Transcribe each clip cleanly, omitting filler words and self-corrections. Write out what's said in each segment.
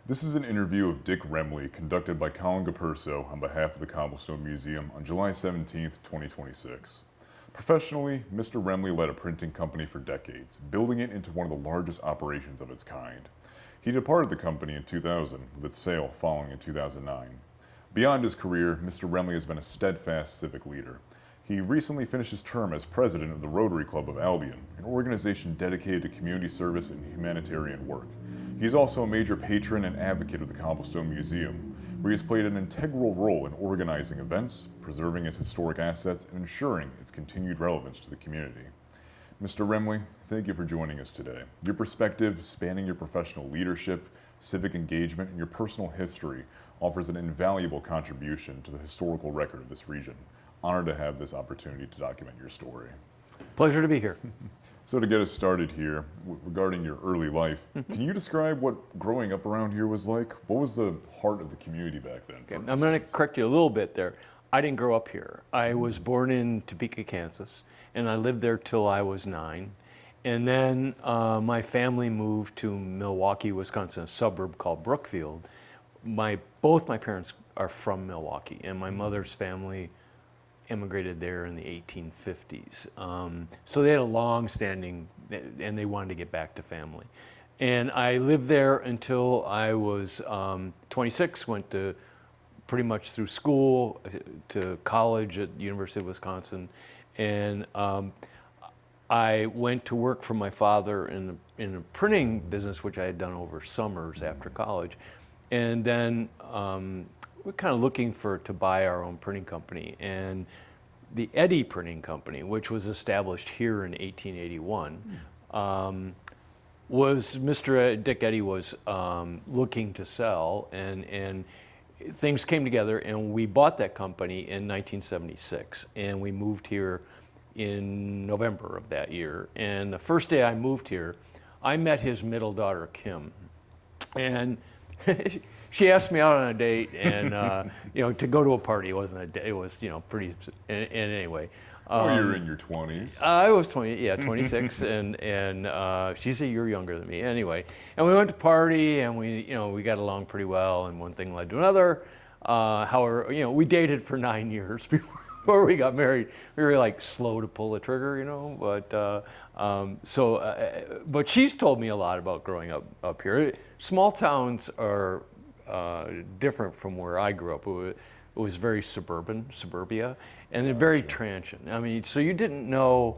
This is an interview of Dick Remley conducted by Collin Capurso on behalf of the Cobblestone Museum on July 17, 2026. Professionally, Mr. Remley led a printing company for decades, building it into one of the largest operations of its kind. He departed the company in 2000, with its sale following in 2009. Beyond his career, Mr. Remley has been a steadfast civic leader. He recently finished his term as president of the Rotary Club of Albion, an organization dedicated to community service and humanitarian work. He's also a major patron and advocate of the Cobblestone Museum, where he has played an integral role in organizing events, preserving its historic assets, and ensuring its continued relevance to the community. Mr. Remley, thank you for joining us today. Your perspective, spanning your professional leadership, civic engagement, and your personal history, offers an invaluable contribution to the historical record of this region. Honored to have this opportunity to document your story. Pleasure to be here. So to get us started here, regarding your early life, can you describe what growing up around here was like? What was the heart of the community back then? Okay, I'm going to correct you a little bit there. I didn't grow up here. I was born in Topeka, Kansas, and I lived there till I was 9. And then my family moved to Milwaukee, Wisconsin, a suburb called Brookfield. Both my parents are from Milwaukee, and my mother's family immigrated there in the 1850s. So they had a long-standing, and they wanted to get back to family. And I lived there until I was 26, went to pretty much through school to college at the University of Wisconsin. And I went to work for my father in a printing business, which I had done over summers after college. And then we're kind of looking to buy our own printing company. And the Eddy Printing Company, which was established here in 1881, was Dick Eddy was looking to sell, and things came together, and we bought that company in 1976, and we moved here in November of that year. And the first day I moved here, I met his middle daughter, Kim, and she asked me out on a date, and to go to a party. It wasn't a date. It was pretty. And anyway, you're in your 20s. I was 26, and she's a year younger than me. Anyway, and we went to party, and we got along pretty well, and one thing led to another. However, we dated for 9 years before we got married. We were like slow to pull the trigger, but she's told me a lot about growing up here. Small towns are different from where I grew up. It was very suburbia, and they're very transient. I mean, so you didn't know,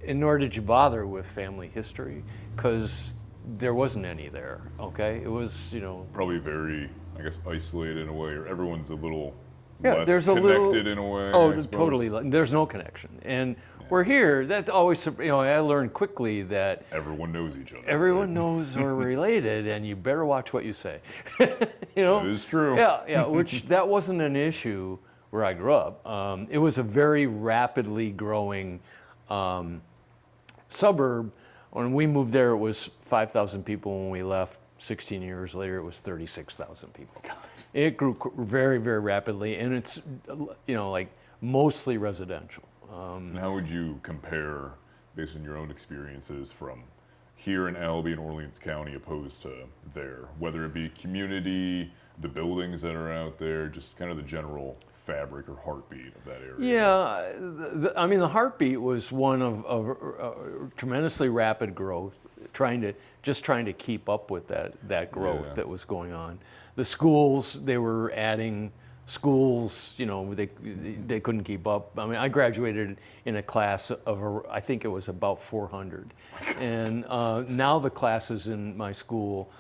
and nor did you bother with family history, because there wasn't any there, okay? It was, Probably very, I guess, isolated in a way, or everyone's a little yeah, less connected in a way. Oh, totally. There's no connection. And we're here. That's always, I learned quickly that everyone knows each other. Everyone knows we're related, and you better watch what you say. It is true. Yeah, which that wasn't an issue where I grew up. It was a very rapidly growing suburb. When we moved there, it was 5,000 people. When we left 16 years later, it was 36,000 people. It grew very, very rapidly, and it's, like mostly residential. And how would you compare, based on your own experiences, from here in Albion, Orleans County, opposed to there? Whether it be community, the buildings that are out there, just kind of the general fabric or heartbeat of that area. Yeah, the heartbeat was one of tremendously rapid growth, trying to keep up with that growth that was going on. The schools, they were adding schools, they couldn't keep up. I mean, I graduated in a class of, I think it was about 400. And now the classes in my school,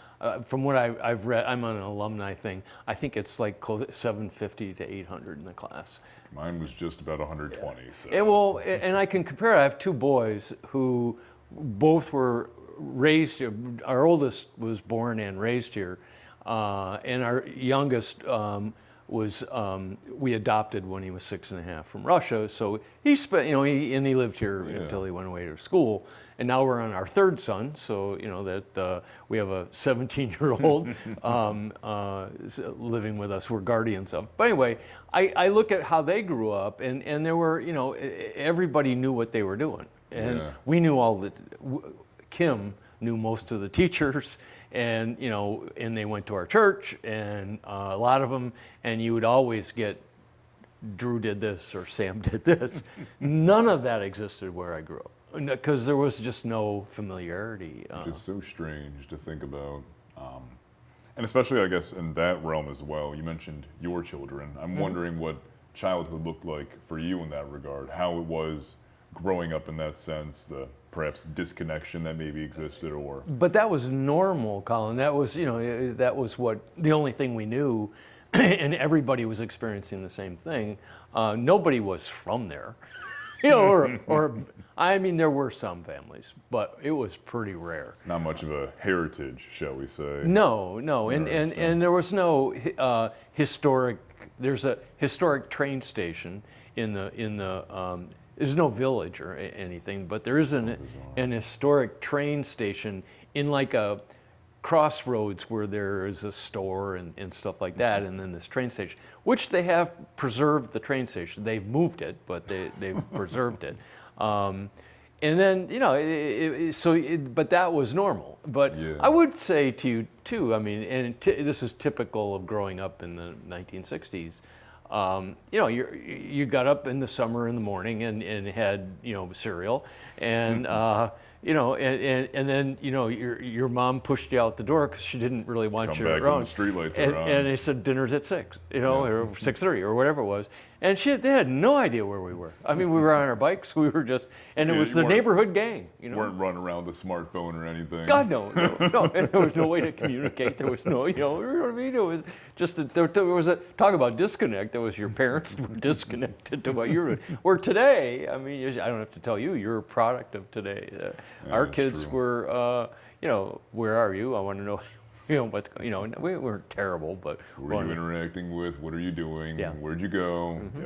from what I've read, I'm on an alumni thing, I think it's like 750 to 800 in the class. Mine was just about 120. So. And I can compare, I have two boys who both were raised here. Our oldest was born and raised here, and our youngest we adopted when he was 6.5 from Russia. So he spent, he lived here until he went away to school. And now we're on our third son. So, we have a 17-year-old living with us. We're guardians of. But anyway, I look at how they grew up, and there were, everybody knew what they were doing. And we knew Kim knew most of the teachers, and and they went to our church, and a lot of them, and you would always get, Drew did this or Sam did this. None of that existed where I grew up because there was just no familiarity. Which is so strange to think about. And especially, I guess, in that realm as well. You mentioned your children. I'm wondering what childhood looked like for you in that regard, how it was growing up in that sense, the perhaps disconnection that maybe existed, or... But that was normal, Colin. That was, that was what the only thing we knew, and everybody was experiencing the same thing. Nobody was from there, or I mean, there were some families, but it was pretty rare. Not much of a heritage, shall we say? No, and there was no historic. There's a historic train station in the. There's no village or anything, but there is an historic train station in like a crossroads where there is a store and stuff like that, and then this train station, which they have preserved the train station. They've moved it, but they've preserved it. And then, but that was normal. But yeah. I would say to you too, I mean, and this is typical of growing up in the 1960s. You got up in the summer in the morning and had, cereal, and and then your mom pushed you out the door because she didn't really want you around. Come back when the streetlights are on. And they said dinner's at 6, or 6:30 or whatever it was. And they had no idea where we were. I mean, we were on our bikes. We were just, and it was the neighborhood gang. Weren't running around with a smartphone or anything. God, no. And there was no way to communicate. There was no, you know what I mean? It was just, there was a, talk about disconnect. There was your parents were disconnected to what you were doing. Where today, I mean, I don't have to tell you, you're a product of today. Our kids were, where are you? I want to know. What's we weren't terrible, but who are you interacting with? What are you doing? Yeah. Where'd you go? Mm-hmm.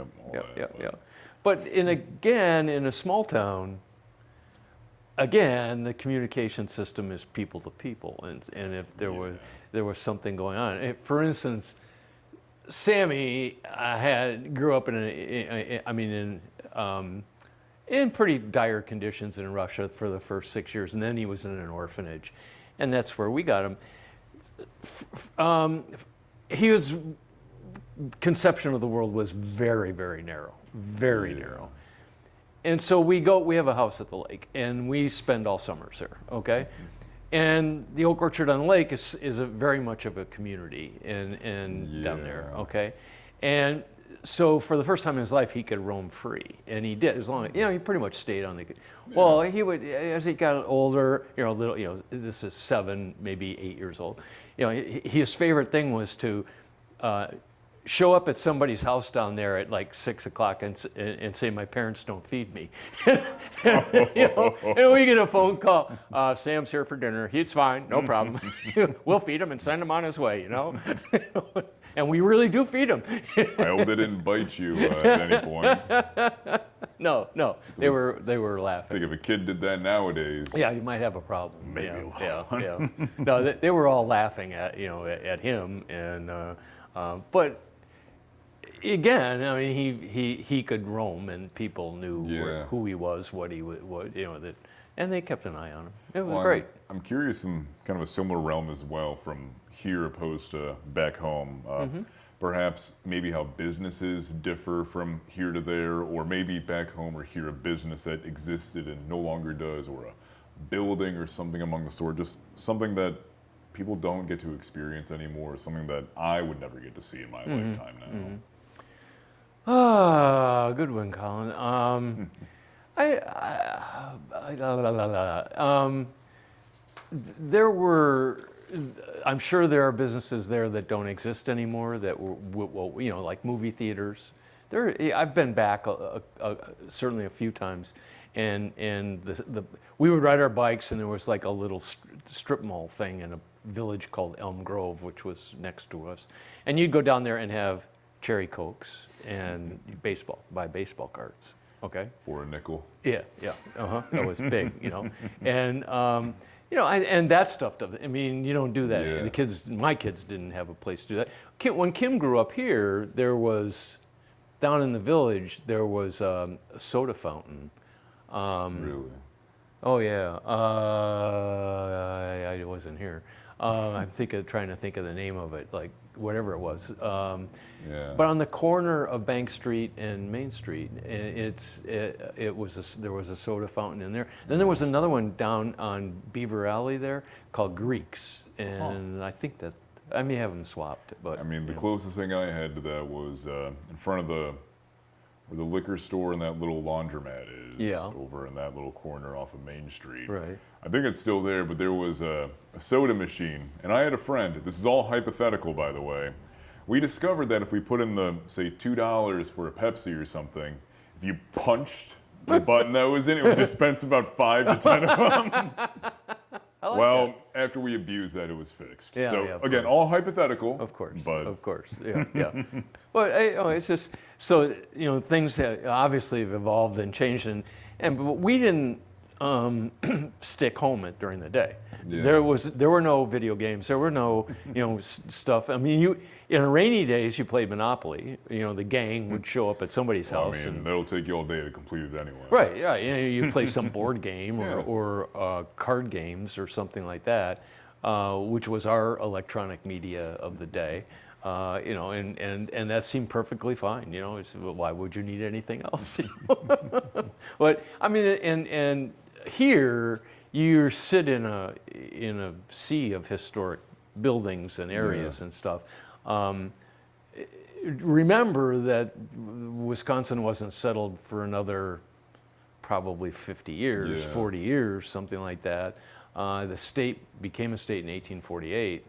Yep. But in a small town, again, the communication system is people to people, and if there was something going on, for instance, Sammy grew up in pretty dire conditions in Russia for the first 6 years, and then he was in an orphanage, and that's where we got him. His conception of the world was very, very narrow, very narrow. And so we have a house at the lake, and we spend all summers there, okay? And the Oak Orchard on the Lake is a very much of a community and down there, okay? And so for the first time in his life, he could roam free, and he did, as long as, he pretty much stayed on the, well, he would, as he got older, this is 7, maybe 8 years old, his favorite thing was to show up at somebody's house down there at like 6 o'clock and say, my parents don't feed me. And we get a phone call, Sam's here for dinner, he's fine, no problem. We'll feed him and send him on his way, And we really do feed them. I hope they didn't bite you at any point. No, they were laughing. I think if a kid did that nowadays, yeah, you might have a problem. Maybe. Yeah. No, they were all laughing at at him, and but again, I mean, he could roam, and people knew who he was, what he would, and they kept an eye on him. It was great. I'm curious in kind of a similar realm as well, from here opposed to back home. Perhaps maybe how businesses differ from here to there, or maybe back home or here a business that existed and no longer does, or a building or something among the sort, just something that people don't get to experience anymore, something that I would never get to see in my lifetime now. Good one, Colin. I'm sure there are businesses there that don't exist anymore, that were, like movie theaters. I've been back certainly a few times, and we would ride our bikes, and there was like a little strip mall thing in a village called Elm Grove, which was next to us, and you'd go down there and have cherry Cokes and buy baseball cards. Okay. For a nickel. Yeah. That was big, and. And that stuff, I mean, you don't do that. Yeah. My kids didn't have a place to do that. When Kim grew up here, there was, down in the village, there was a soda fountain. Really? Oh, yeah. I wasn't here. I'm trying to think of the name of it, like whatever it was. Yeah. But on the corner of Bank Street and Main Street, there was a soda fountain in there. Then there was another one down on Beaver Alley there called Greeks, and I think that I may have them swapped. But I mean, the you know. closest thing I had to that was in front of where the liquor store and that little laundromat is. Yeah. Over in that little corner off of Main Street. Right. I think it's still there, but there was a soda machine, and I had a friend. This is all hypothetical, by the way. We discovered that if we put in say $2 for a Pepsi or something, if you punched the button that was in, it would dispense about 5 to 10 of them. Well, after we abused that, it was fixed. Yeah, So yeah, of again, course. all hypothetical. Of course, But of course, yeah, yeah. But it's just so things obviously have evolved and changed, but we didn't stick home during the day. Yeah. There were no video games. There were no stuff. I mean, in rainy days you played Monopoly. The gang would show up at somebody's I house. mean, that'll take you all day to complete it anyway. Right, yeah, you play some board game Yeah. or card games or something like that, which was our electronic media of the day, and that seemed perfectly fine. Well, why would you need anything else? But I mean, and here you sit in a sea of historic buildings and areas and stuff. Remember that Wisconsin wasn't settled for another probably 50 years, 40 years, something like that. The state became a state in 1848.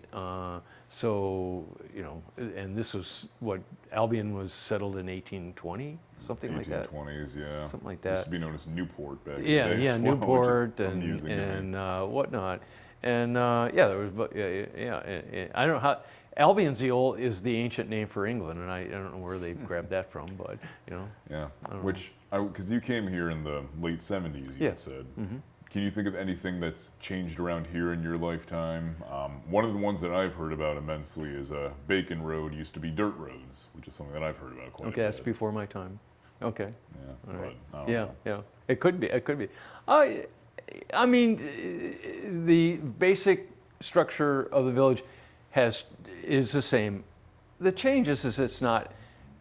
So, and this was what Albion was settled in 1820, something like that. 1820s, yeah. Something like Used that. to be known as Newport back in the Yeah, day. yeah, as well, which is Newport amusing to me. and whatnot. And there was, I don't know how. Albion's is the ancient name for England, and I don't know where they grabbed that from, but Yeah, because you came here in the late 70s, you had said. Mm-hmm. Can you think of anything that's changed around here in your lifetime? One of the ones that I've heard about immensely is Bacon Road used to be dirt roads, which is something that I've heard about quite a bit. Okay, that's before my time. Okay. Yeah, All right. but I don't Yeah, know. yeah. It could be. I mean, the basic structure of the village is the same. The change is it's not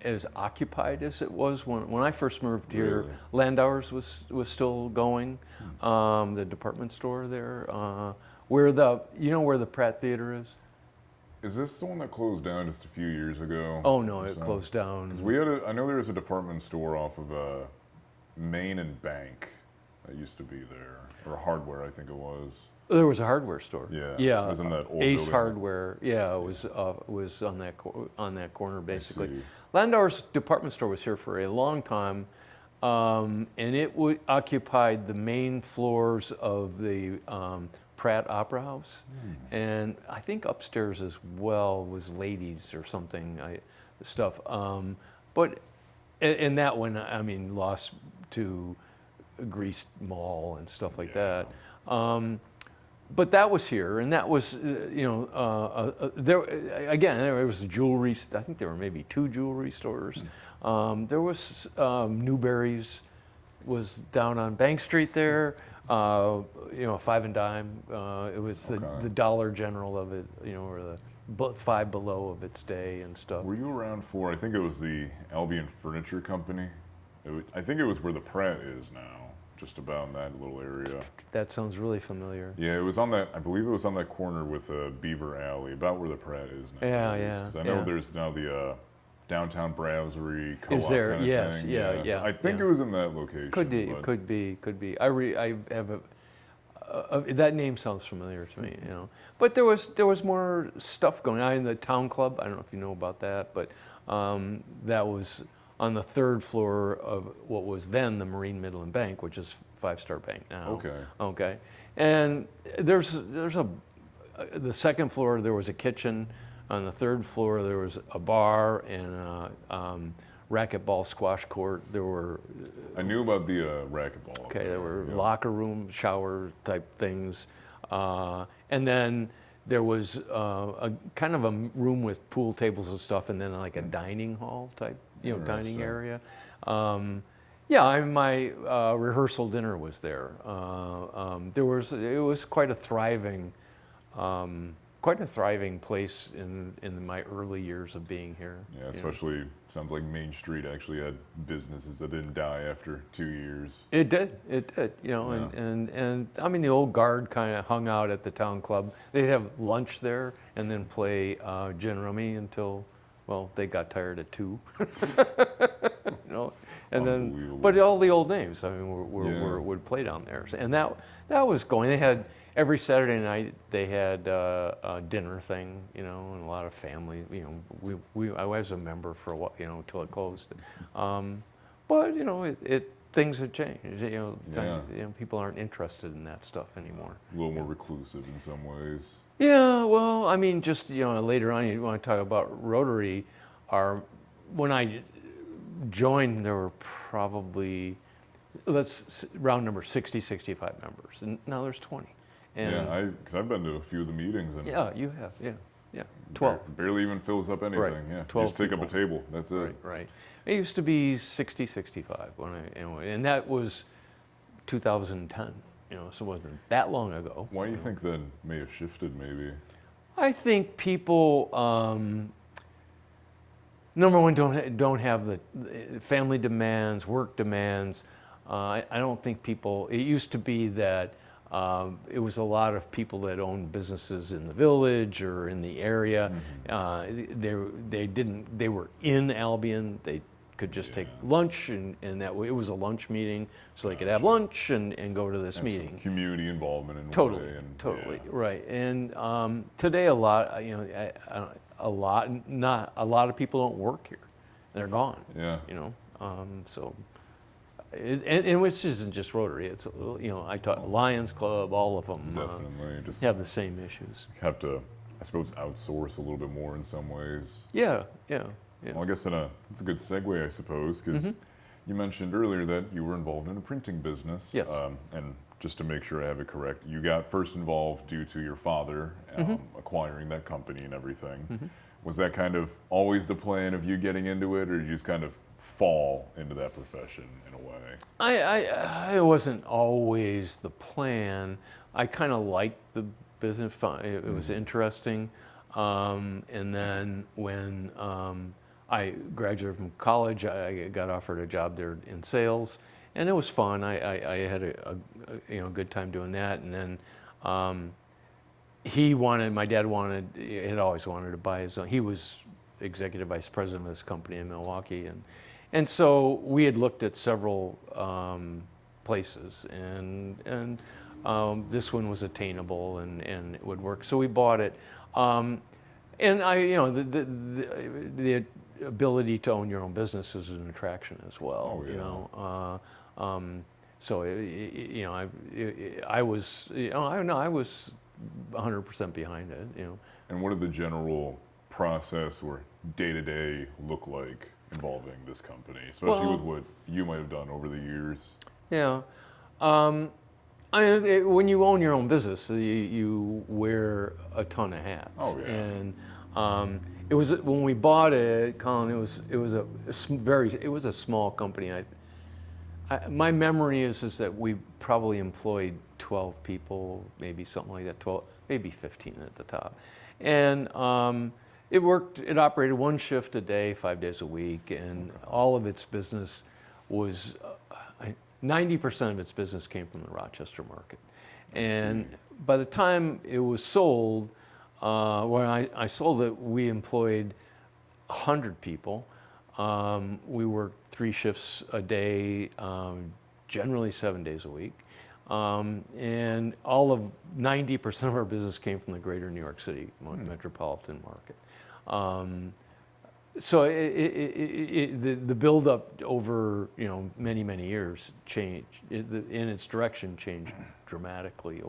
as occupied as it was when I first moved here. Really? Landauer's was still going, the department store there, where the Pratt Theater is. Is this the one that closed down just a few years ago? Oh no, or it so? closed down. 'Cause I know there was a department store off of Main and Bank that used to be there, or Hardware, I think it was. There was a hardware store. Yeah, Yeah. it was in that old Ace building. Hardware. Yeah, it was on that corner basically. see. Landauer's department store was here for a long time, and it occupied the main floors of the Pratt Opera House, and I think upstairs as well was ladies or something stuff. But and that one, I mean, lost to Greased Mall and stuff like that. But that was here, and that was, there again. There was jewelry. I think there were maybe 2 jewelry stores. There was Newberry's, was down on Bank Street there. 5 and Dime. It was the Dollar General of it, or the Five Below of its day and stuff. Were you around for? I think it was the Albion Furniture Company. I think it was where the Pratt is now. Just about in that little area. That sounds really familiar. Yeah, it was on that. I believe it was on that corner with Beaver Alley, about where the Pratt is now. Yeah. 'Cause I know there's now the downtown browsery co-op Is there? kind of Yes, thing. yeah. So I think it was in that location. Could be. but- Could be. I have that name sounds familiar to me. But there was more stuff going on in the town club. I don't know if you know about that, but that was on the 3rd floor of what was then the Marine Midland Bank, which is Five Star Bank now. Okay. And the 2nd floor there was a kitchen. On the 3rd floor there was a bar and a racquetball squash court. There were. I knew about the racquetball. Okay, there were locker room, shower type things, and then there was a kind of a room with pool tables and stuff, and then like a dining hall type, dining area. My rehearsal dinner was there. It was quite a thriving quite a thriving place in my early years of being here. Yeah, you know. especially sounds like Main Street actually had businesses that didn't die after 2 years. It did, you know, Yeah. and I mean, the old guard kind of hung out at the town club. They'd have lunch there and then play gin rummy until, well, they got tired at 2. You know, and then, Unbelievable. but all the old names, I mean, Yeah. would play down there. And that was going. They had, every Saturday night, they had a dinner thing, you know, and a lot of family, you know, I was a member for a while, you know, until it closed. But, you know, things have changed. You know, Yeah. you know, people aren't interested in that stuff anymore. A little more reclusive in some ways. Yeah, well, I mean, just, you know, later on, you want to talk about Rotary. When I joined, there were probably, round number 60, 65 members, and now there's 20. And Yeah, because I've been to a few of the meetings and yeah, you have, yeah, 12. barely even fills up anything. Right, Yeah, 12 just take up a people. table. That's it. Right. It used to be 60, 65 and that was 2010. You know, so it wasn't that long ago. Why do you think that may have shifted? Maybe. I think people, number one, don't have the family demands, work demands. I don't think people. It used to be that it was a lot of people that owned businesses in the village or in the area. They were in Albion. They could just take lunch, and that way it was a lunch meeting, so they could have lunch and go to this And meeting. some community involvement in Totally, one way. And, totally, yeah. right. And today, a lot, you know, not a lot of people don't work here. They're gone. Yeah. You know, so, and which isn't just Rotary. It's, you know, I taught Lions Club, all of them Definitely. Just have the same issues. have to, I suppose, outsource a little bit more in some ways. Yeah. Well, I guess it's a good segue, I suppose, because you mentioned earlier that you were involved in a printing business. Yes. And just to make sure I have it correct, you got first involved due to your father acquiring that company and everything. Was that kind of always the plan of you getting into it, or did you just kind of fall into that profession in a way? It wasn't always the plan. I kind of liked the business. It was interesting. And then when I graduated from college, I got offered a job there in sales, and it was fun. I had a good time doing that. And then my dad had always wanted to buy his own. He was executive vice president of this company in Milwaukee, and so we had looked at several places, and this one was attainable and it would work. So we bought it. And the ability to own your own business is an attraction as well. Oh, yeah. You know, so I was 100% behind it. You know. And what did the general process or day-to-day look like involving this company, especially with what you might have done over the years? Yeah. When you own your own business, you wear a ton of hats. Oh, yeah. And it was when we bought it, Collin. It was a small company. My memory is that we probably employed 12 people, maybe something like that. 12, maybe 15 at the top, and it worked. It operated one shift a day, 5 days a week, and all of its business was. 90% of its business came from the Rochester market. And by the time it was sold, when I sold it, we employed 100 people. We worked 3 shifts a day, generally 7 days a week. And all of 90% of our business came from the greater New York City metropolitan market. So the buildup over many years changed. In its direction changed dramatically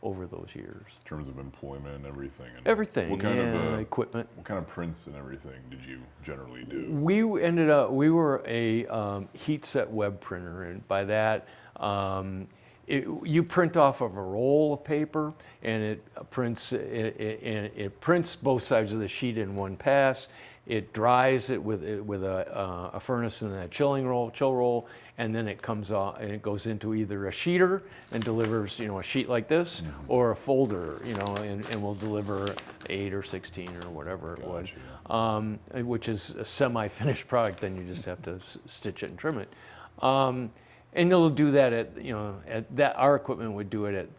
over those years. In terms of employment and everything. And Everything. What kind of equipment? What kind of prints and everything did you generally do? We were a heat set web printer, and by that. You print off of a roll of paper, and it prints both sides of the sheet in one pass, it dries it with a furnace and then a chill roll, and then it comes off and it goes into either a sheeter and delivers, a sheet like this, or a folder, and will deliver 8 or 16 or whatever it would, which is a semi-finished product. Then you just have to stitch it and trim it, and it'll do that our equipment would do it at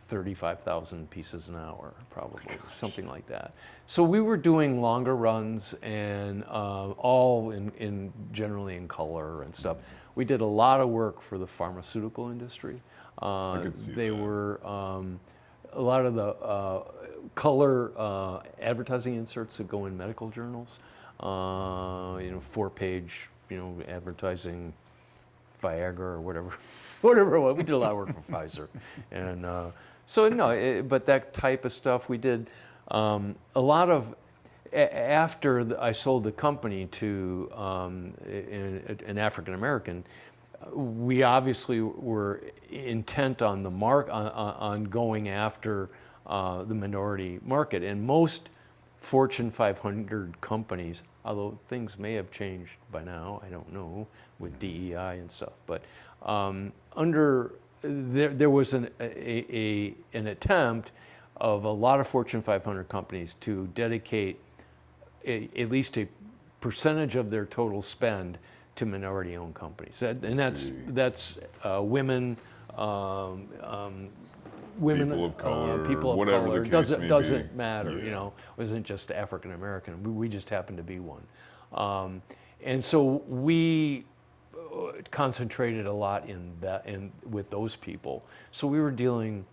35,000 pieces an hour, probably, something like that. So we were doing longer runs and all in generally in color and stuff. We did a lot of work for the pharmaceutical industry. I could see They that. were a lot of the color advertising inserts that go in medical journals. 4-page, advertising Viagra or whatever, whatever it was. We did a lot of work for Pfizer, and but that type of stuff we did. A lot of after I sold the company to an African American, we obviously were intent on on going after the minority market, and most Fortune 500 companies, although things may have changed by now, I don't know, with DEI and stuff, but there was an attempt of a lot of Fortune 500 companies to dedicate at least a percentage of their total spend to minority-owned companies, and that's women, People of color, people of whatever color. the case may Doesn't be. matter. Yeah. It wasn't just African American. We just happened to be one, and so we concentrated a lot with those people. So we were dealing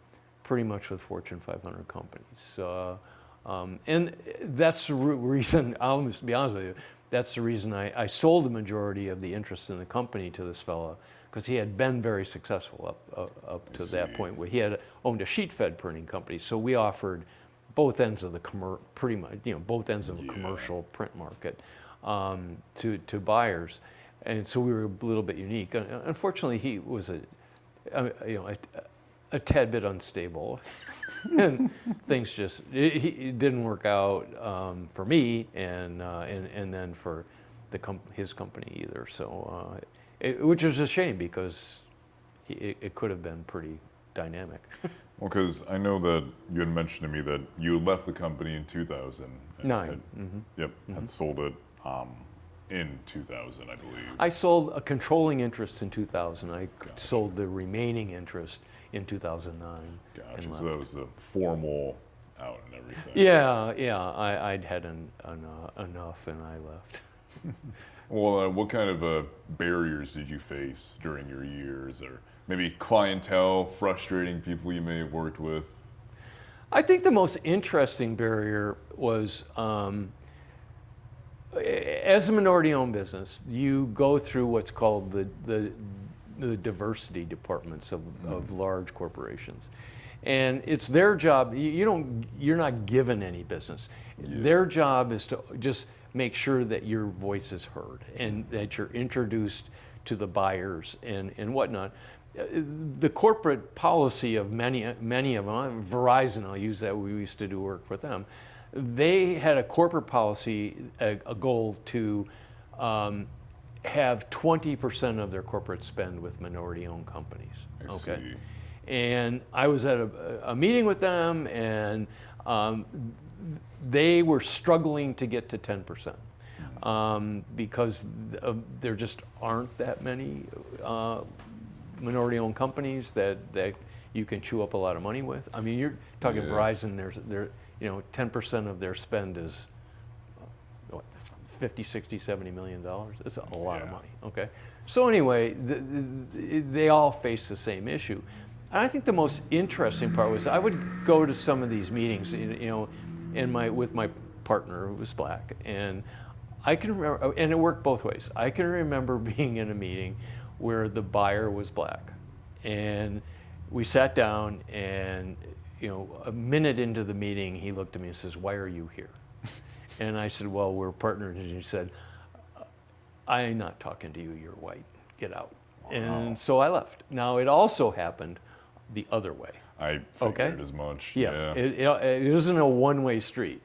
pretty much with Fortune 500 companies, and that's the reason. I'll just be honest with you. That's the reason I sold the majority of the interest in the company to this fellow, because he had been very successful up to that point, where he had owned a sheet-fed printing company. So we offered both ends of the both ends of the commercial print market to buyers, and so we were a little bit unique. Unfortunately, he was a tad bit unstable, and things just it didn't work out for me, and then for his company either. So, which is a shame, because it could have been pretty dynamic. Well, because I know that you had mentioned to me that you had left the company in 2000. Nine. Had sold it in 2000, I believe. I sold a controlling interest in 2000. I sold the remaining interest in 2009. Gotcha. So that was the formal out and everything. Yeah. I'd had enough, and I left. Well, what kind of barriers did you face during your years, or maybe clientele, frustrating people you may have worked with? I think the most interesting barrier was, as a minority-owned business, you go through what's called the diversity departments of large corporations, and it's their job. You're not given any business. Yeah. Their job is to just make sure that your voice is heard and that you're introduced to the buyers and whatnot. The corporate policy of many of them, Verizon, I'll use that, we used to do work with them. They had a corporate policy, a goal to have 20% of their corporate spend with minority-owned companies. I see. And I was at a meeting with them, and they were struggling to get to 10%, because there just aren't that many minority-owned companies that you can chew up a lot of money with. I mean, you're talking Verizon. They're 10% of their spend is what, 50, 60, 70 million dollars. It's a lot of money. Okay. So anyway, they all face the same issue. And I think the most interesting part was I would go to some of these meetings, with my partner, who was black, and I can remember, and it worked both ways. I can remember being in a meeting where the buyer was black, and we sat down, and a minute into the meeting, he looked at me and says, "Why are you here?" And I said, "Well, we're partners." And he said, "I'm not talking to you. You're white. Get out." Wow. And so I left. Now, it also happened the other way. I figured as much. Yeah. It isn't a one-way street.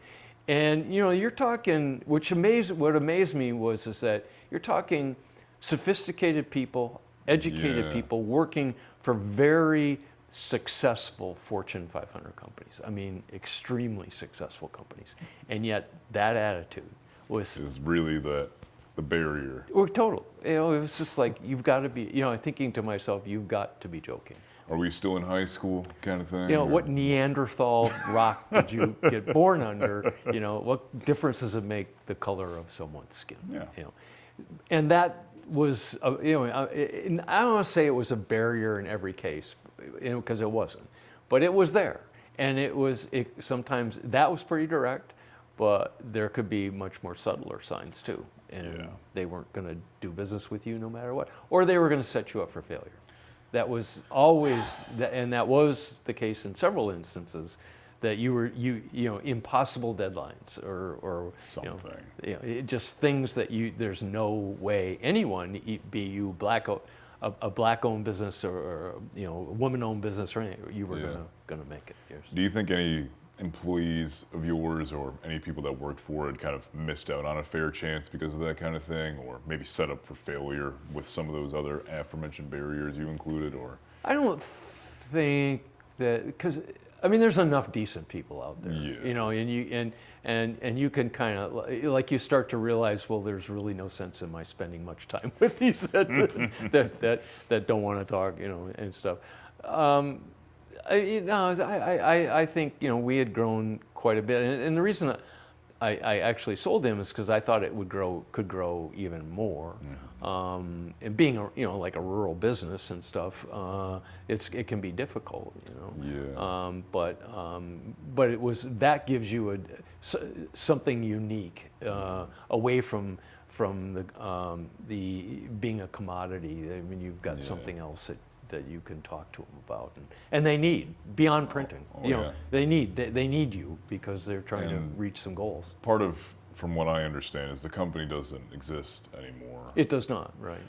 And you know, you're talking, what amazed me is that you're talking sophisticated people, educated Yeah. people working for very successful Fortune 500 companies. I mean, extremely successful companies. And yet that attitude was Is really the barrier. total. You know, it was just like, you've got to be, you know, thinking to myself, you've got to be joking. Are we still in high school kind of thing? You know, or- what Neanderthal rock did you get born under? You know, what difference does it make the color of someone's skin? Yeah. You know, and that was, you know, I don't want to say it was a barrier in every case, you know, because it wasn't, but it was there, and sometimes that was pretty direct, but there could be much more subtler signs too, and Yeah. they weren't going to do business with you no matter what, or they were going to set you up for failure. That was always, and that was the case in several instances, that you know, impossible deadlines or Something. you know, just things that there's no way anyone, be you a black-owned business or you know, a woman-owned business or anything, you were Yeah. gonna make it. Yes. Do you think any employees of yours or any people that worked for it kind of missed out on a fair chance because of that kind of thing, or maybe set up for failure with some of those other aforementioned barriers you included? Or I don't think that, because I mean, there's enough decent people out there, Yeah. you know, and you can kind of, like, you start to realize, well, there's really no sense in my spending much time with these that don't want to talk, you know, and stuff. I think, you know, we had grown quite a bit, and the reason I actually sold them is because I thought it could grow even more. And being you know, like a rural business and stuff, it can be difficult, you know. Yeah. But that gives you something unique, away from the being a commodity. I mean, you've got Yeah. something else that you can talk to them about, and they need beyond printing. You know, yeah. they need you because they're trying to reach some goals. Part of, from what I understand, is the company doesn't exist anymore. It does not, right?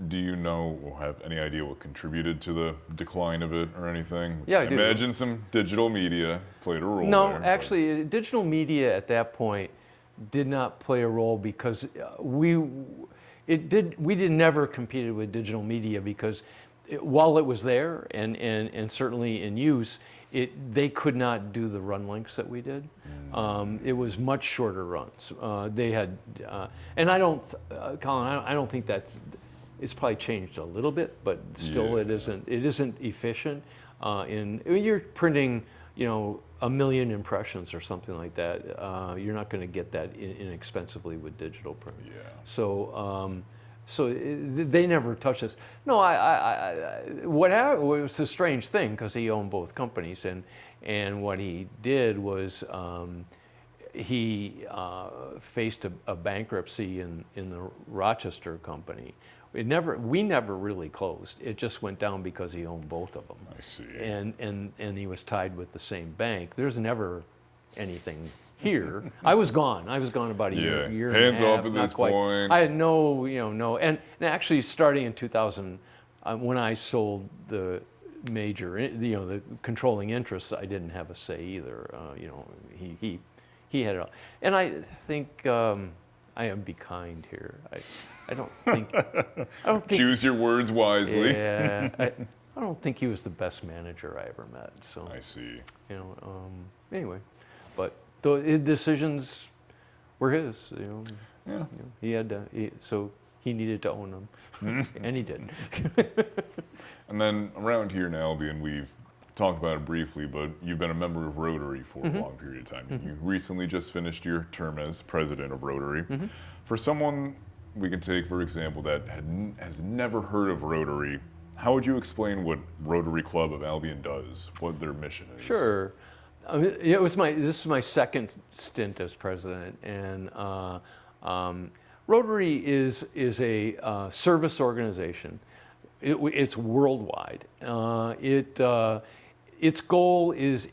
Do you know or have any idea what contributed to the decline of it or anything? Yeah, I do. Imagine some digital media played a role No, there. but- actually, digital media at that point did not play a role because we never competed with digital media because while it was there and certainly in use, they could not do the run lengths that we did. It was much shorter runs. They had, and I don't, Colin, I don't think it's probably changed a little bit, but still Yeah. it isn't efficient. I mean, you're printing, you know, 1 million impressions or something like that. You're not going to get that inexpensively with digital print. Yeah. So they never touched us. No, what happened was a strange thing because he owned both companies, and what he did was he faced a bankruptcy in the Rochester company. We never really closed. It just went down because he owned both of them. I see. And he was tied with the same bank. There's never anything here. I was gone about a year, Yeah. year Hands and a half. off at not this quite. point. I had no, and actually starting in 2000, when I sold the major, you know, the controlling interests, I didn't have a say either. You know, he had it all. And I think I am be kind here. I don't think. Choose your words wisely. Yeah. I don't think he was the best manager I ever met. So I see. you know. Anyway, but his decisions were his. You know. Yeah. You know, he had to, so he needed to own them, and he did. And then around here in Albion, we've talked about it briefly, but you've been a member of Rotary for a long period of time. You recently just finished your term as president of Rotary. For someone we can take, for example, that has never heard of Rotary, how would you explain what Rotary Club of Albion does, what their mission is? Sure. I mean, this is my second stint as president, and Rotary is a service organization. It's worldwide. Its goal is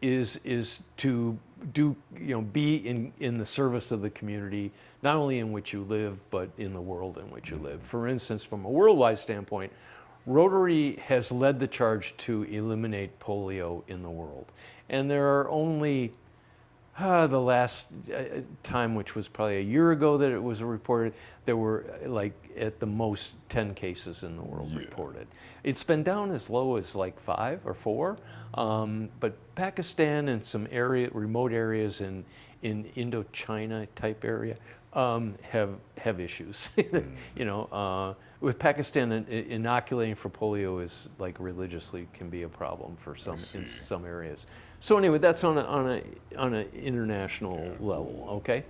to do, you know, be in the service of the community, not only in which you live, but in the world in which you live. For instance, from a worldwide standpoint, Rotary has led the charge to eliminate polio in the world. And there are only The last time, which was probably a year ago that it was reported, there were like at the most 10 cases in the world Yeah. reported. It's been down as low as like 5 or 4, but Pakistan and some remote areas in Indochina type area have issues. You know, with Pakistan, inoculating for polio is like religiously can be a problem for some in some areas. So anyway, that's on an international level. Okay.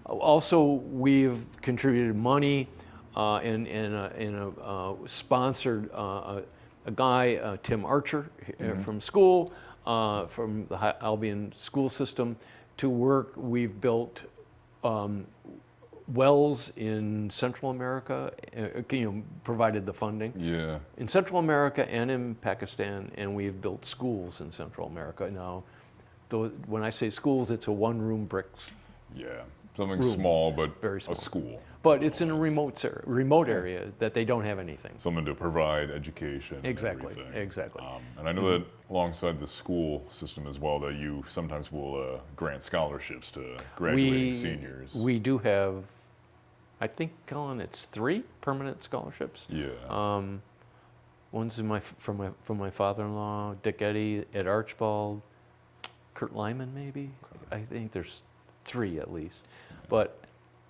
Also, we've contributed money and sponsored a guy, Tim Archer, from school, from the Albion school system, to work. We've built wells in Central America, provided the funding. Yeah. In Central America and in Pakistan, and we've built schools in Central America. Now, when I say schools, it's a one-room bricks. Yeah. Something small, but very small. a school. But it's in a remote area that they don't have anything. Something to provide education. Exactly, And everything. exactly. And I know that alongside the school system as well, that you sometimes will grant scholarships to graduating seniors. We do have, I think, Collin, it's 3 permanent scholarships. Yeah. One's from my father-in-law, Dick Eddy, Ed Archibald, Kurt Lyman, maybe. I think there's 3 at least. But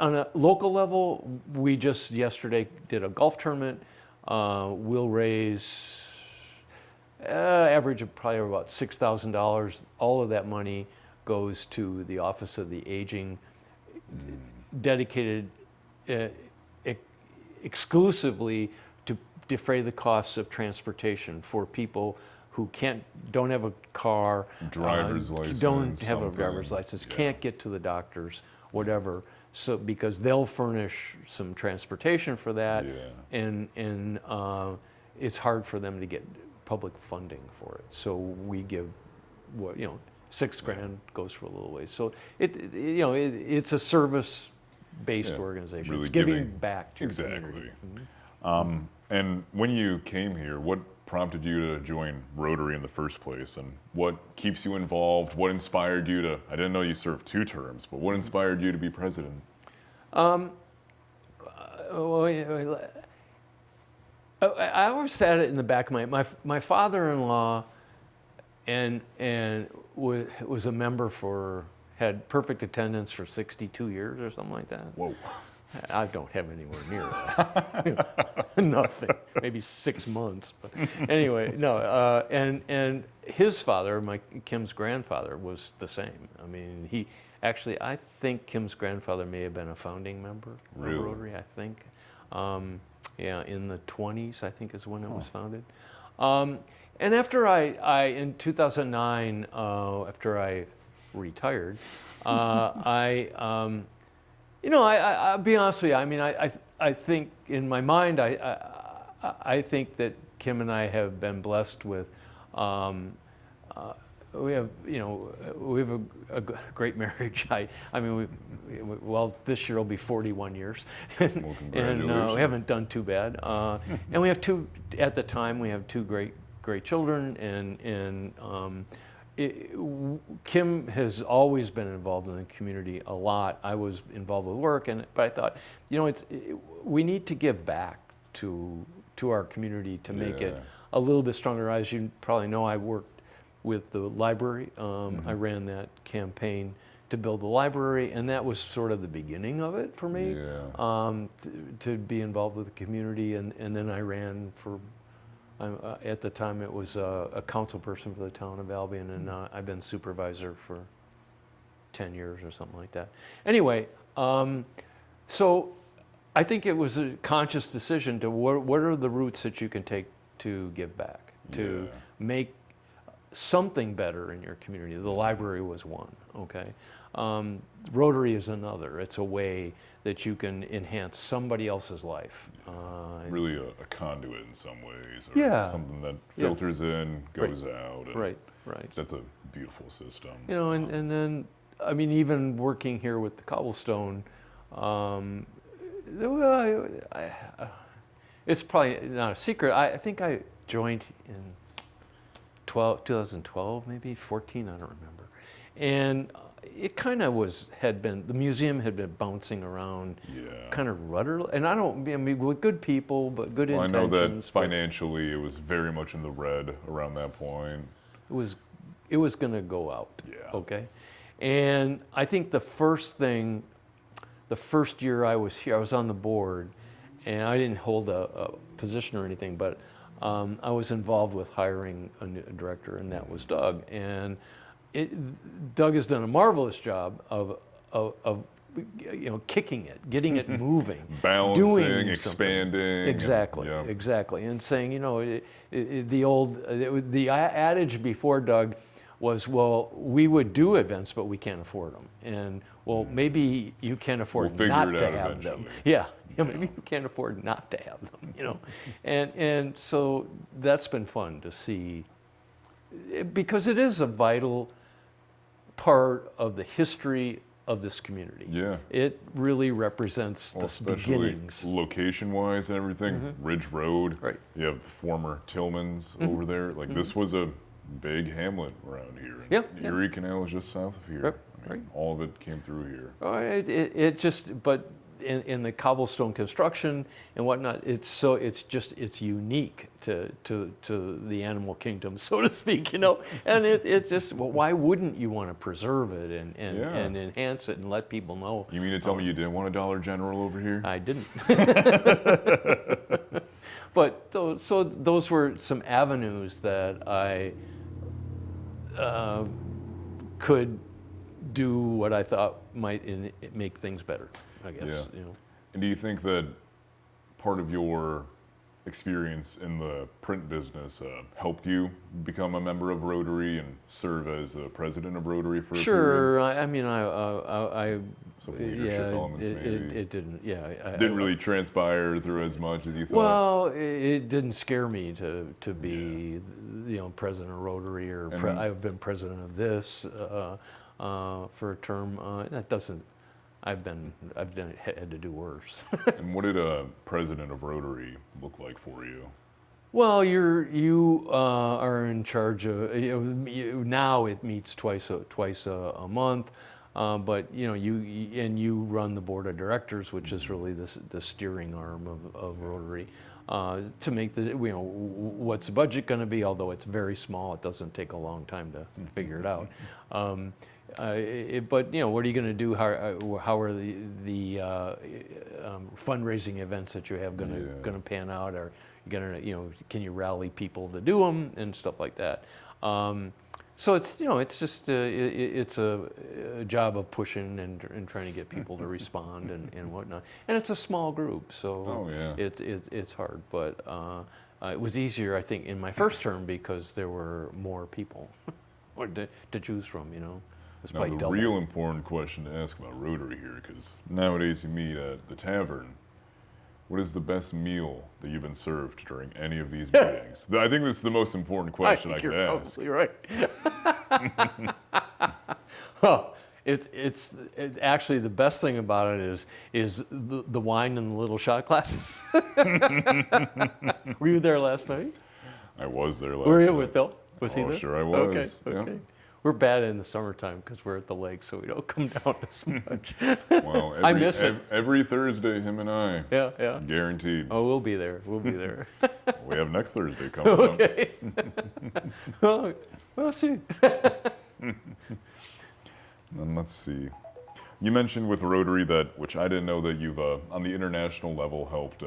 on a local level, we just yesterday did a golf tournament. We'll raise average of probably about $6,000. All of that money goes to the Office of the Aging, dedicated exclusively to defray the costs of transportation for people who don't have a car, Driver's license, don't have a something. driver's license, Yeah. can't get to the doctors, whatever. So because they'll furnish some transportation for that, Yeah. and it's hard for them to get public funding for it. So we give, $6,000 goes for a little ways. So it's a service-based organization. Really it's giving back to your exactly. community. And when you came here, what prompted you to join Rotary in the first place, and what keeps you involved? What inspired you to? I didn't know you served 2 terms, but what inspired you to be president? I always had it in the back of my father-in-law, and was a member had perfect attendance for 62 years or something like that. Whoa. I don't have anywhere near that. Nothing. Maybe 6 months. But anyway, no. And his father, Kim's grandfather, was the same. I mean, I think Kim's grandfather may have been a founding member of Rotary. I think. In the 20s, I think is when it was founded. And after in 2009, after I retired, I'll be honest with you. I mean, I think in my mind, I think that Kim and I have been blessed with. We have a great marriage. This year will be 41 years, and we haven't done too bad. And we have at the time we have 2 great children, and Kim has always been involved in the community a lot. I was involved with work, but I thought, we need to give back to our community to make it a little bit stronger. As you probably know, I worked with the library. I ran that campaign to build the library, and that was sort of the beginning of it for me, to be involved with the community. And then I ran for, at the time it was a council person for the town of Albion, and I've been supervisor for 10 years or something like that. Anyway, so I think it was a conscious decision to what are the routes that you can take to give back, to make something better in your community. The library was one, okay? Rotary is another. It's a way that you can enhance somebody else's life. Really a conduit in some ways, or something that filters in, goes out. And right. That's a beautiful system. And then, I mean, even working here with the Cobblestone, it's probably not a secret. I think I joined in 2012, maybe 14, I don't remember. And it kind of the museum had been bouncing around Yeah. kind of rudder, and I mean, with good people, but good Well, I know intentions. that financially it was very much in the red around that point. It was going to go out. Yeah. Okay. And I think the first year I was here, I was on the board, and I didn't hold a position or anything, but I was involved with hiring a new director, and that was Doug. And Doug has done a marvelous job of kicking it, getting it moving, Balancing, doing something. expanding. Exactly, and, yeah. exactly. And saying, the adage before Doug was, well, we would do events, but we can't afford them. And, well, maybe you can't afford We'll figure not it to out have eventually. them. Yeah, maybe you can't afford not to have them, And so that's been fun to see, because it is a vital part of the history of this community. Yeah. It really represents Well, the especially beginnings. location-wise and everything. Ridge Road. Right. You have the former Tillman's over there. Like this was a big hamlet around here. And Yep, yep. Erie Canal was just south of here. Yep, I mean, all of it came through here. But in the cobblestone construction and whatnot, it's unique to the animal kingdom, so to speak, And it just, well, why wouldn't you want to preserve it and enhance it and let people know? You mean to tell me you didn't want a Dollar General over here? I didn't. But those were some avenues that I could do what I thought might make things better, I guess. Yeah. And do you think that part of your experience in the print business helped you become a member of Rotary and serve as the president of Rotary for a period? Sure. I mean, I Some leadership elements, maybe. it didn't. Yeah. Didn't really transpire through as much as you thought. Well, it didn't scare me to be, president of Rotary, or I've been president of this for a term. That doesn't. I've had to do worse. And what did a president of Rotary look like for you? Well, you are in charge of. Now it meets twice a month. But you run the board of directors, which is really the steering arm of Rotary, to make what's the budget going to be. Although it's very small, it doesn't take a long time to figure it out. But what are you going to do? How are the fundraising events that you have going to pan out? Are you going to can you rally people to do them and stuff like that? So it's just it's a job of pushing and trying to get people to respond and whatnot. And it's a small group, so it's hard. But it was easier, I think, in my first term because there were more people to choose from. It was Now, probably the double. real important question to ask about Rotary here, because nowadays you meet at the tavern. What is the best meal that you've been served during any of these meetings? I think this is the most important question I could ask. You're right. Well, it's actually the best thing about it is the wine and the little shot glasses. Were you there last night? I was there last Were you night. with Bill? Was he there? Sure I was. Okay. Yeah. We're bad in the summertime because we're at the lake, so we don't come down as much. Well, I miss it. Every Thursday, him and I. Yeah. Guaranteed. Oh, we'll be there. We have next Thursday coming up. Okay. Well, we'll see. And let's see. You mentioned with Rotary which I didn't know, that you've, on the international level, helped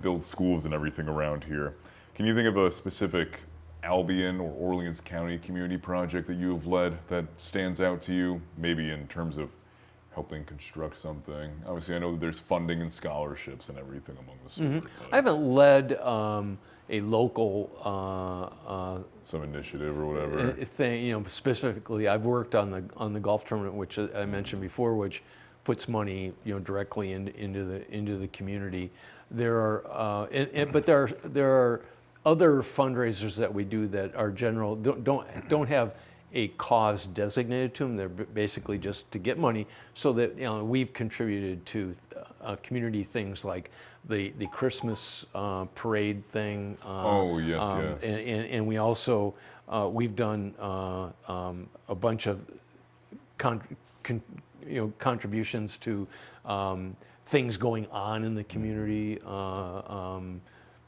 build schools and everything around here. Can you think of a specific Albion or Orleans County community project that you have led that stands out to you, maybe in terms of helping construct something? Obviously, I know that there's funding and scholarships and everything among the students. I haven't led a local Some initiative or whatever. thing, specifically. I've worked on the golf tournament, which I mentioned before, which puts money, directly into the community. There are, but there are other fundraisers that we do that are general, don't have a cause designated to them. They're basically just to get money, so that we've contributed to community things like the Christmas parade thing. Oh yes, yes. And we also we've done a bunch of con, con, contributions to things going on in the community.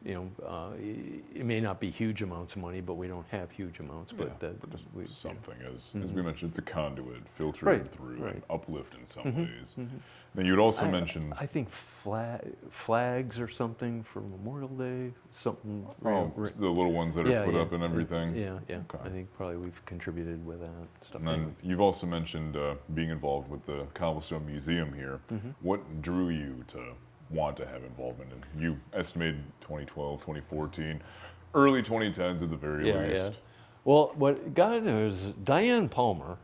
It may not be huge amounts of money, but we don't have huge amounts. But just something, as we mentioned, it's a conduit, filtering Right, through right. and uplift in some ways. Then you'd also mention, I think flags or something for Memorial Day, something. the little ones that are put up and everything. Yeah. Okay. I think probably we've contributed with that stuff. And then you've also mentioned being involved with the Cobblestone Museum here. What drew you to want to have involvement in? You estimated 2012, 2014, early 2010s at the very least. Yeah. Well, what got it was Diane Palmer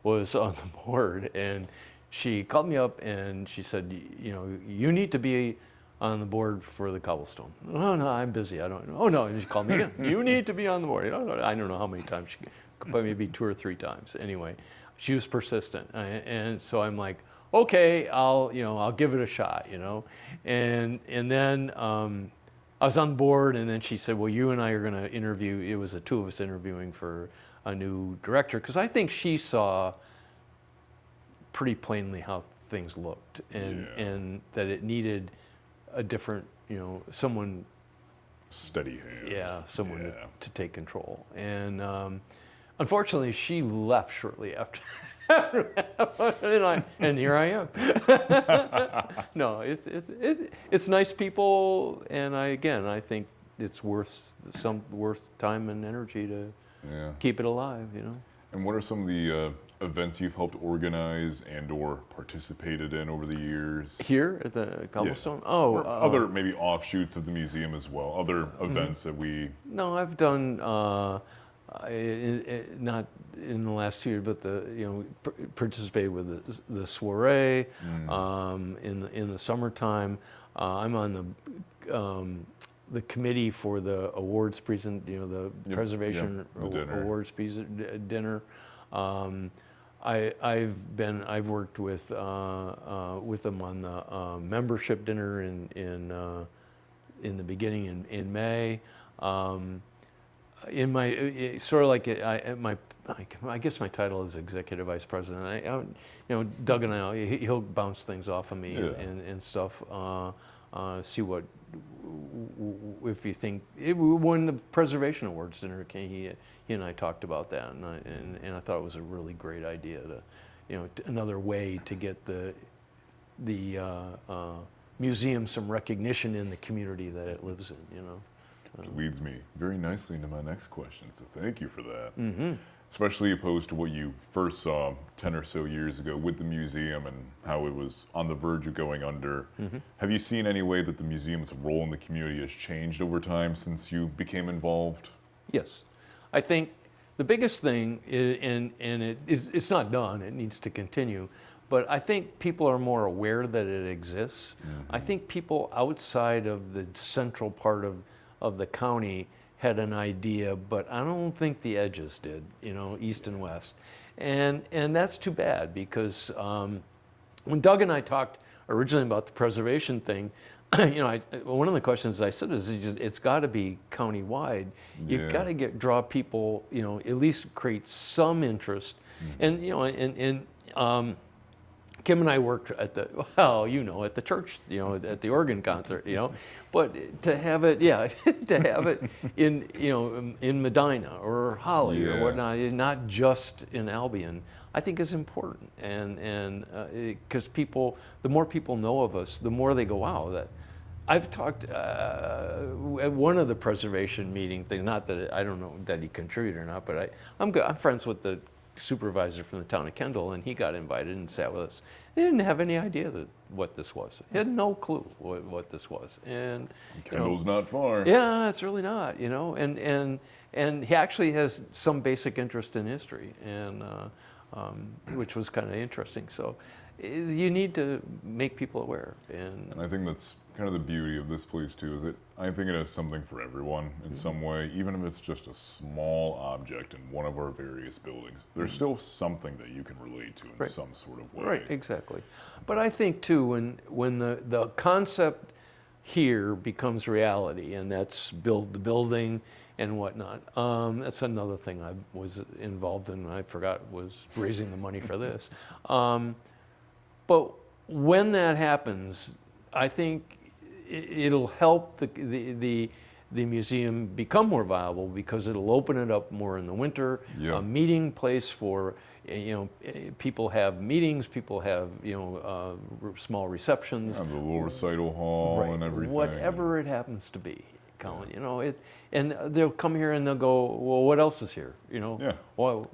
was on the board, and she called me up and she said, you need to be on the board for the Cobblestone. Oh, no, I'm busy. I don't know. Oh, no. And she called me again. You need to be on the board. I don't know how many times, but maybe 2 or 3 times. Anyway, she was persistent. And so I'm like, okay, I'll give it a shot, And then I was on board, and then she said, well, you and I are going to interview. It was the 2 of us interviewing for a new director, because I think she saw pretty plainly how things looked, and that it needed a different, someone Steady hand. Yeah, someone to take control. And unfortunately, she left shortly after. and here I am. No, it's nice people, and I think it's worth time and energy to keep it alive. And what are some of the events you've helped organize and/or participated in over the years? Here at the Cobblestone? Yeah. Or other maybe offshoots of the museum as well, other events that we... No, I've done, not in the last 2 years, but participated with the soiree in the summertime. I'm on the committee for the awards the preservation awards dinner. I've worked with them on the membership dinner in the beginning in May. In my sort of like I guess my title is executive vice president. Doug and he'll bounce things off of me and stuff. See what if you think when the preservation awards dinner came, he and I talked about that, and I thought it was a really great idea to, another way to get the museum some recognition in the community that it lives in. Which leads me very nicely into my next question, so thank you for that. Especially opposed to what you first saw 10 or so years ago with the museum and how it was on the verge of going under. Have you seen any way that the museum's role in the community has changed over time since you became involved? Yes. I think the biggest thing is, and it's not done, it needs to continue, but I think people are more aware that it exists. I think people outside of the central part of the county had an idea, but I don't think the edges did, east and west. And that's too bad, because when Doug and I talked originally about the preservation thing, one of the questions I said is it's got to be county-wide. You've got to draw people, at least create some interest. And Kim and I worked at the church, at the organ concert, but to have it, to have it in Medina or Holly or whatnot, not just in Albion, I think is important. And because the more people know of us, the more they go, wow, that. I've talked at one of the preservation meeting things, not that I don't know that he contributed or not, but I'm friends with the supervisor from the town of Kendall, and he got invited and sat with us. He didn't have any idea what this was. He had no clue what this was. And Kendall's not far. Yeah, it's really not. And he actually has some basic interest in history, and which was kind of interesting. So you need to make people aware. And I think that's kind of the beauty of this place too, is that I think it has something for everyone in some way, even if it's just a small object in one of our various buildings. There's still something that you can relate to in some sort of way. Right, exactly. But I think too, when the concept here becomes reality, and that's build the building, and whatnot. That's another thing I was involved in. I forgot was raising the money for this. But when that happens, I think it'll help the museum become more viable because it'll open it up more in the winter. Yeah. A meeting place for, people have meetings, people have, small receptions. Yeah, the little recital hall Right. and everything. Whatever it happens to be, Colin, and they'll come here and they'll go, well, what else is here? Yeah. Well,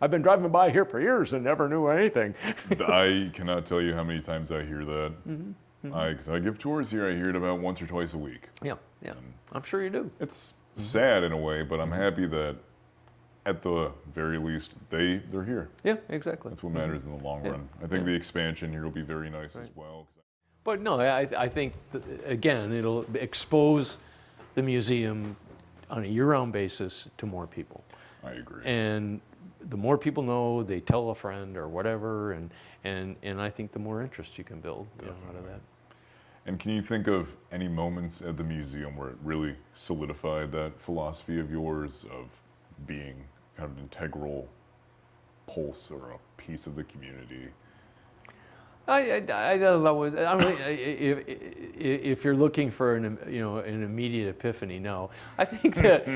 I've been driving by here for years and never knew anything. I cannot tell you how many times I hear that. 'Cause I give tours here. I hear it about once or twice a week. Yeah, I'm sure you do. It's sad in a way, but I'm happy that at the very least they're here. Yeah, exactly. That's what matters in the long Yeah. run. I think the expansion here will be very nice as well. But no, I think, again, it'll expose the museum on a year-round basis to more people. I agree. And the more people know, they tell a friend or whatever, and I think the more interest you can build out of that. And can you think of any moments at the museum where it really solidified that philosophy of yours of being kind of an integral pulse or a piece of the community? I don't know. I mean, if you're looking for an immediate epiphany, no. I think that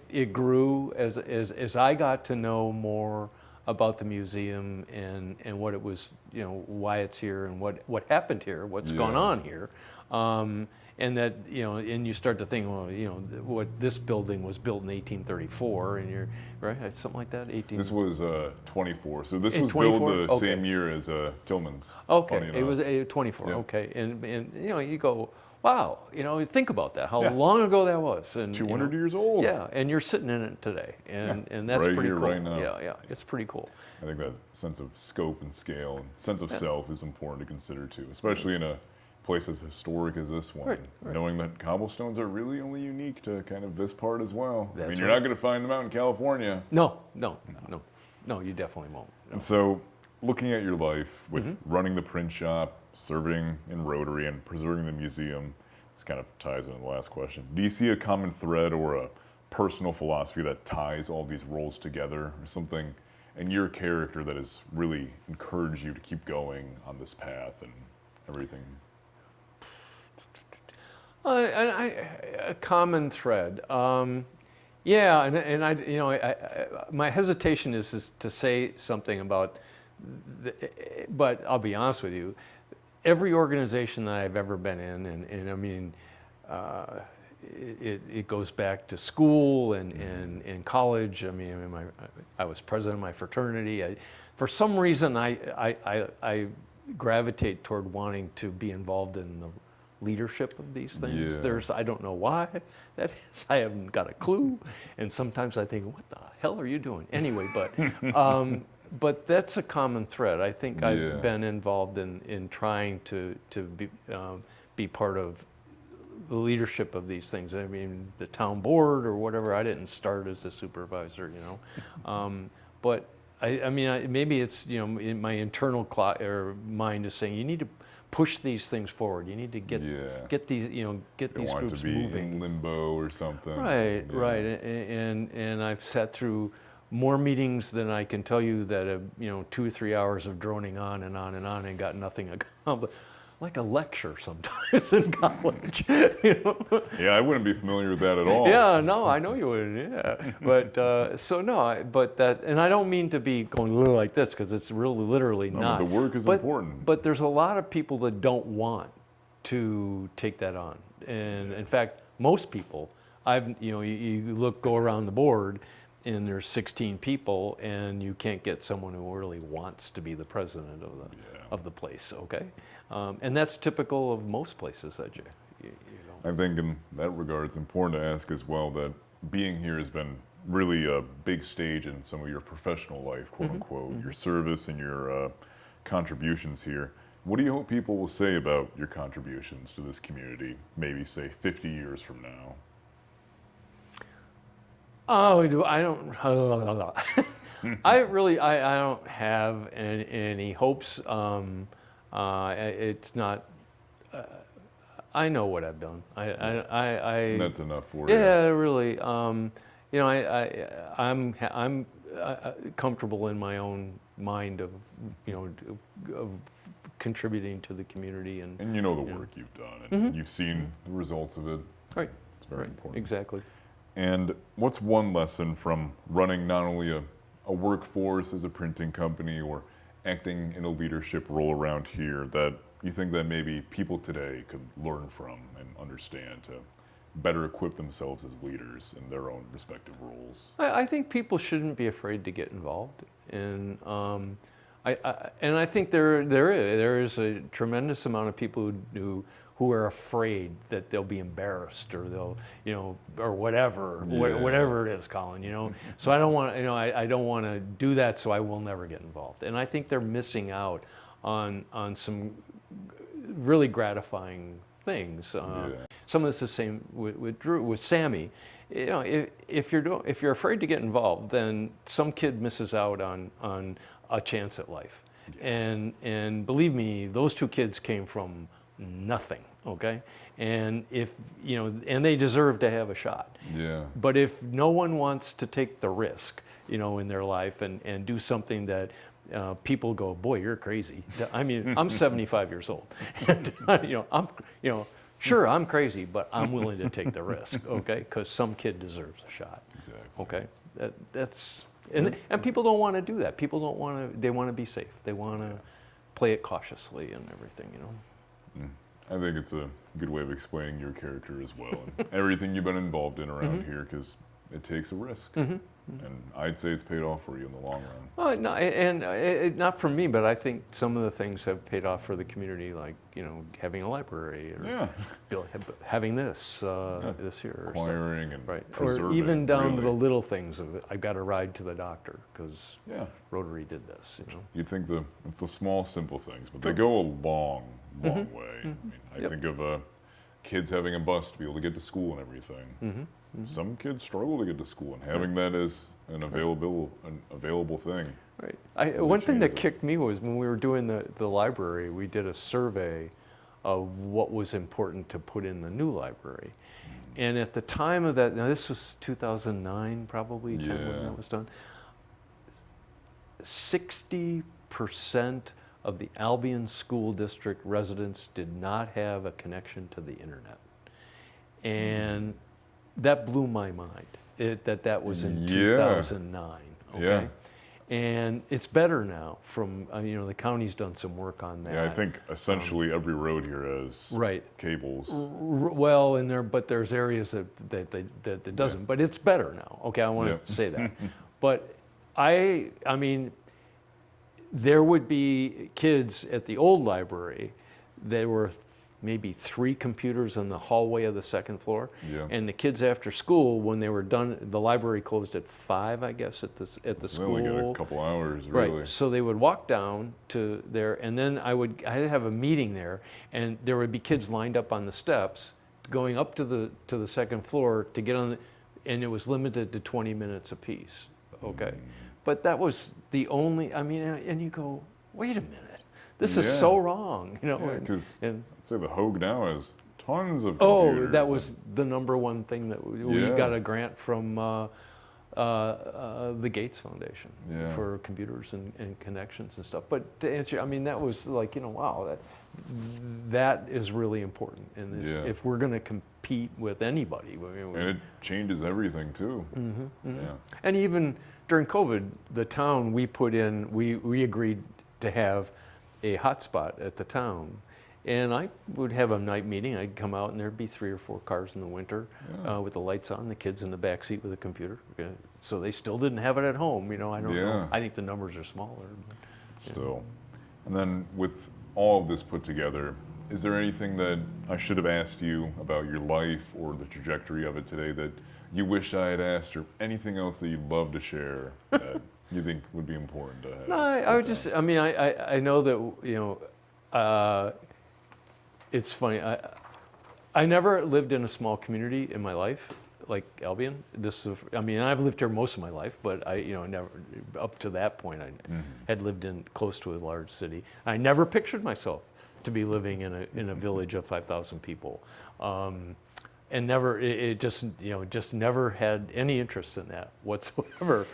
it grew as I got to know more about the museum and what it was, why it's here and what happened here, what's gone on here. And that, and you start to think, well, what this building was built in 1834, and you're right, something like that. This was 24, so this In was 24? built the Okay. same year as Tillman's. Okay, funny it was enough. 24. Yeah. Okay, and you go, wow, think about that, how long ago that was, and 200 years old. Yeah, and you're sitting in it today, and that's Right pretty here, cool. right now. Yeah, it's pretty cool. I think that sense of scope and scale and sense of self is important to consider too, especially in a place as historic as this one. Right. Knowing that cobblestones are really only unique to kind of this part as well. I That's mean, you're right. not going to find them out in California. No, you definitely won't. No. And so, looking at your life with Mm-hmm. running the print shop, serving in Rotary, and preserving the museum, this kind of ties into the last question. Do you see a common thread or a personal philosophy that ties all these roles together, or something in your character that has really encouraged you to keep going on this path and everything? A common thread. Yeah, and my hesitation is to say something about, but I'll be honest with you. Every organization that I've ever been in, and I mean, it goes back to school and college. I mean, I was president of my fraternity. For some reason, I gravitate toward wanting to be involved in the leadership of these things. Yeah. I don't know why that is. I haven't got a clue. And sometimes I think, what the hell are you doing? Anyway, but that's a common thread. I think I've been involved in trying to be part of the leadership of these things. I mean, the town board or whatever. I didn't start as a supervisor, but I mean, maybe it's in my internal mind is saying you need to push these things forward. You need to get these get these Don't want it groups to be moving. in limbo or something. Right, Yeah. right, and I've sat through more meetings than I can tell you that have 2 or 3 hours of droning on and on and on and got nothing accomplished. Like a lecture sometimes in college. Yeah, I wouldn't be familiar with that at all. Yeah, no, I know you wouldn't. Yeah, but so no, but that, and I don't mean to be going like this because it's really literally No, not. but the work is important. But there's a lot of people that don't want to take that on, and in fact, most people, you go around the board, and there's 16 people, and you can't get someone who really wants to be the president of the place. Okay, and that's typical of most places that you know. I think in that regard, it's important to ask as well that being here has been really a big stage in some of your professional life, quote unquote, your service and your contributions here. What do you hope people will say about your contributions to this community, maybe say 50 years from now? Oh, I don't. I don't have any hopes. It's not. I know what I've done. And that's enough for you. Yeah, really. You know, I'm comfortable in my own mind of, you know, of contributing to the community And you know the work you've done, and you've seen the results of it. Right. It's very important. Exactly. And what's one lesson from running not only a workforce as a printing company or acting in a leadership role around here that you think that maybe people today could learn from and understand to better equip themselves as leaders in their own respective roles? I think people shouldn't be afraid to get involved, and I think there is a tremendous amount of people who are afraid that they'll be embarrassed or they'll, you know, or whatever whatever it is, Collin. You know, so I don't want, you know, I don't want to do that, so I will never get involved, and I think they're missing out on some really gratifying things. Some of this is the same with Drew, with Sammy. You know, if you're afraid to get involved, then some kid misses out on a chance at life. And believe me, those two kids came from nothing. Okay, and if you know, and they deserve to have a shot. Yeah. But if no one wants to take the risk, you know, in their life and do something that people go, boy, you're crazy. I mean, I'm 75 years old, and sure, I'm crazy, but I'm willing to take the risk, okay? Because some kid deserves a shot. Exactly. Okay, that's and people don't want to do that. People don't want to. They want to be safe. They want to play it cautiously and everything, you know. I think it's a good way of explaining your character as well, and everything you've been involved in around here, because it takes a risk. And I'd say it's paid off for you in the long run. Well, no, and not for me, but I think some of the things have paid off for the community, like, you know, having a library or having this this year, Acquiring and right, preserving, or even down to really. the little things of I got a ride to the doctor because Yeah. Rotary did this. You know, You'd think it's the small, simple things, but they go a long way. I mean, I think of kids having a bus to be able to get to school and everything. Some kids struggle to get to school, and having that as an available thing. Right. One thing that kicked me was when we were doing the library, we did a survey of what was important to put in the new library. And at the time of that, now this was 2009 probably, when that was done, 60% of the Albion School District residents did not have a connection to the internet. And that blew my mind, that was in 2009, okay? Yeah. And it's better now from, you know, the county's done some work on that. Yeah, I think essentially every road here has cables. Well, but there's areas that doesn't, but it's better now. Okay, I want to say that. But I mean, there would be kids at the old library, there were maybe 3 computers in the hallway of the second floor. And the kids after school, when they were done, the library closed at 5, I guess, at the school. They only get a couple hours, really. Right. So they would walk down to there, and then I'd have a meeting there, and there would be kids lined up on the steps, going up to the second floor to get on, and it was limited to 20 minutes apiece. Okay. But that was the only. I mean, and you go, wait a minute. This is so wrong, you know. Because I'd say the Hogue now has tons of Oh, computers. that was the number one thing that we got a grant from the Gates Foundation for computers and connections and stuff. But to answer, I mean, that was like, you know, wow, that is really important. And if we're going to compete with anybody, and it changes everything too. And even during COVID, the town we agreed to have a hotspot at the town, and I would have a night meeting. I'd come out and there'd be 3 or 4 cars in the winter with the lights on, the kids in the back seat with a computer. So they still didn't have it at home, you know. I don't know. I think the numbers are smaller. But, still. And then with all of this put together, is there anything that I should have asked you about your life or the trajectory of it today that you wish I had asked, or anything else that you'd love to share that you think would be important to have? No, I would just, I mean, I know that, you know, it's funny. I never lived in a small community in my life, like Albion. I mean, I've lived here most of my life, but never, up to that point, I had lived close to a large city. I never pictured myself to be living in a village of 5,000 people. And never, it just, just never had any interest in that whatsoever.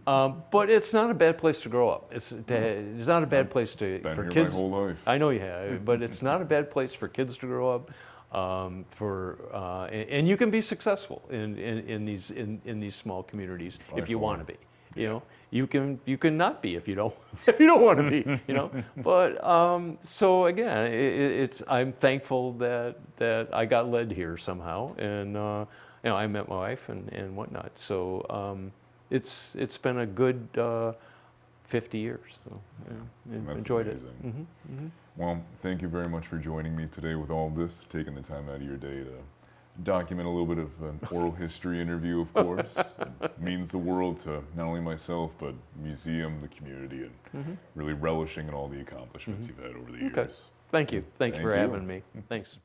But it's not a bad place to grow up. It's not a bad place Been for here kids. my whole life. I know you have, but it's not a bad place for kids to grow up. And you can be successful in these small communities if you want to be. You can not be if you don't want to be. But so again, I'm thankful that I got led here somehow, and I met my wife and whatnot. So it's been a good 50 years. So That's enjoyed amazing. it. Well, thank you very much for joining me today with all of this, taking the time out of your day to document a little bit of an oral history interview, of course. It means the world to not only myself, but museum, the community, and really relishing in all the accomplishments you've had over the years. Okay. Thank you. Thanks Thank for you. having me. Thanks.